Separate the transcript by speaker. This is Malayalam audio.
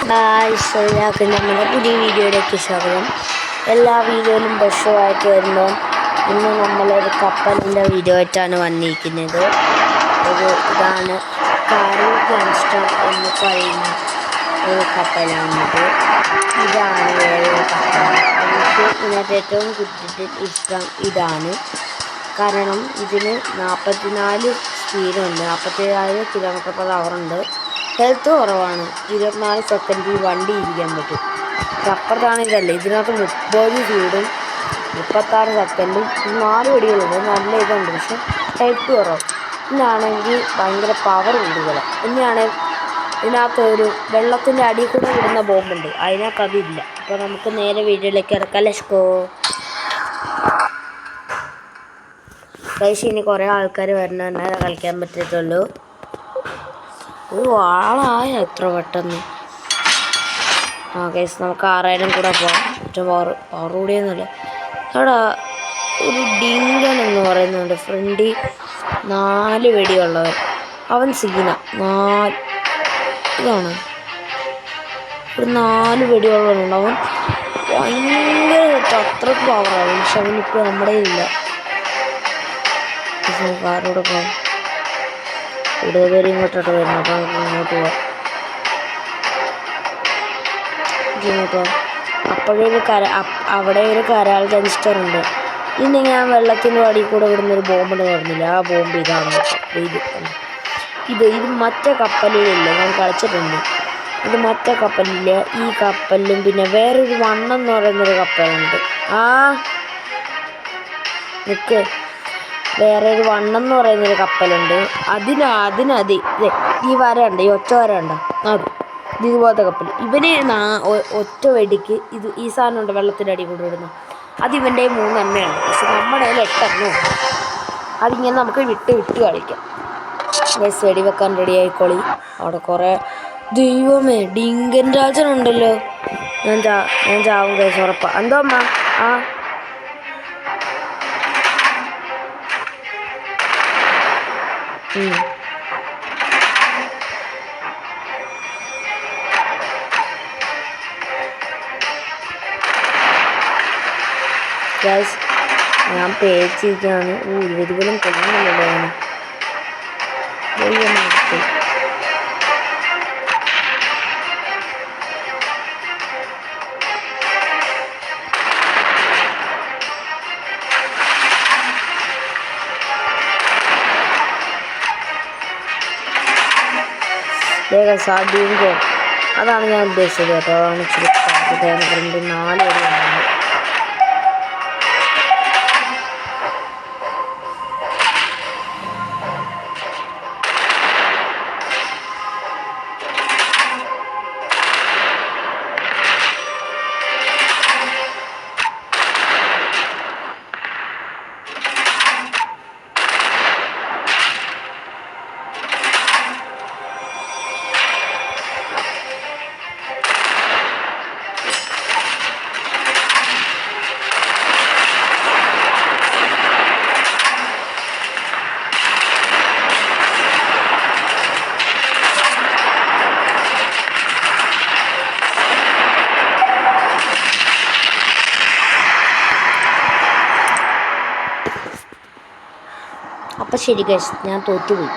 Speaker 1: എല്ലാവർക്കും നമ്മുടെ പുതിയ വീഡിയോയിലേക്ക് സ്വാഗതം. എല്ലാ വീഡിയോയിലും ബഷുമായിട്ട് വരുമ്പോൾ ഇന്ന് നമ്മളൊരു കപ്പലിൻ്റെ വീഡിയോ ആയിട്ടാണ് വന്നിരിക്കുന്നത്. ഇതാണ് കാരൽ ഗാങ്സ്റ്റർ എന്ന് പറയുന്ന ഒരു കപ്പലാണിത്. ഇതാണ് വേറൊരു കപ്പൽ. എനിക്ക് ഇതിനകത്ത് ഏറ്റവും കൂടുതൽ ഇഷ്ടം ഇതാണ്. കാരണം ഇതിന് 44 സ്പീഡുണ്ട്, 44 km/h ഉണ്ട്. ഹെൽത്ത് കുറവാണ്. 24 സെക്കൻഡിൽ വണ്ടി ഇരിക്കാൻ പറ്റും. അപ്പുറത്താണ് ഇതല്ല, ഇതിനകത്ത് 30 സ്പീഡും 36 സെക്കൻഡും 4 വെടികളുണ്ട്. നല്ല ഇതുണ്ട്, പക്ഷെ ഹെൽത്ത് കുറവ്. ഇന്നാണെങ്കിൽ ഭയങ്കര പവർ കൂടുതലാണ്. ഇനിയാണെങ്കിൽ ഇതിനകത്ത് ഒരു വെള്ളത്തിൻ്റെ അടിയിൽ കൂടെ വിടുന്ന ബോംബുണ്ട്, അതിനകത്ത് അതില്ല. അപ്പോൾ നമുക്ക് നേരെ വീഡിയോയിലേക്ക് ഇറക്കാം. Let's go. ഗൈസ്, ഇനി കുറേ ആൾക്കാർ വരണ കളിക്കാൻ പറ്റത്തുള്ളൂ. ആളായ എത്ര പെട്ടെന്ന്. ഗൈസ്, നമുക്ക് 6000 കൂടെ പോകാം. ഏറ്റവും പവർ കൂടിയൊന്നുമില്ല. അവിടെ ഒരു ഡിങ്കൻ എന്ന് പറയുന്നുണ്ട്, ഫ്രണ്ടിൽ 4 വെടിയുള്ളവൻ. അവൻ സീന. ഇതാണ് ഒരു 4 വെടിയുള്ളവനുണ്ട്. അവൻ ഭയങ്കര അത്രക്ക് പവറാണ്. പക്ഷെ അവനിപ്പോൾ നമ്മുടെ ഇല്ല. കാറോടെ പോകാം. കൂടുതൽ പേര് ഇങ്ങോട്ടോട്ട് വരുന്നു. അപ്പോൾ നമുക്ക് ഇങ്ങോട്ട് പോവാം. അവിടെ ഒരു കരാൽ ഗാങ്സ്റ്റർ ഉണ്ട്. ഇനി ഞാൻ വെള്ളത്തിൻ്റെ അടിയിൽ കൂടെ വിടുന്നൊരു ബോംബുണ്ട് പറഞ്ഞില്ല, ആ ബോംബ് ഇതാണ്. ഇത് മറ്റേ കപ്പലിലില്ല, ഞാൻ കളിച്ചിട്ടുണ്ട്. ഇത് മറ്റേ കപ്പലില്ല. ഈ കപ്പലിലും പിന്നെ വേറൊരു വണ്ണെന്ന് പറയുന്നൊരു കപ്പലുണ്ട്. വേറെ ഒരു വണ്ണെന്ന് പറയുന്നൊരു കപ്പലുണ്ട്. അതിനതി ഈ വര ഉണ്ട്, ഈ ഒറ്റ വര ഉണ്ട്. ഇതുപോലത്തെ കപ്പൽ. ഇവന് ഒറ്റ വെടിക്ക് ഈ സാധനം ഉണ്ട്, വെള്ളത്തിൻ്റെ അടി കൂടെ ഇടുന്നു. അതിവൻ്റെ 3 എണ്ണയാണ്. പക്ഷെ നമ്മുടെ കയ്യിൽ 8 എണ്ണമാണ്. അതിങ്ങനെ നമുക്ക് വിട്ട് കളിക്കാം. ഗൈസ്, വെടി വെക്കാൻ റെഡി ആയിക്കോളി. അവിടെ കുറേ ദൈവമേ ഡിങ്കൻ രാജനുണ്ടല്ലോ. ഞാൻ ചാവും ഗൈസ്, ഉറപ്പാ. എന്തോ അമ്മ? ഗൈസ്, ഞാൻ പേടിച്ചിരിക്കുകയാണ്. 20 പോലും കൊല്ലുന്നില്ലല്ലോ അവന്. സാധ്യതയോ അതാണ് ഞാൻ ഉദ്ദേശിച്ചത് കേട്ടോ. അതാണ് ഇച്ചിരി ഫ്രണ്ട് 4 വരെയുണ്ടായിരുന്നു. അപ്പം ശരി ഗൈസ്, ഞാൻ തോറ്റുപോയി.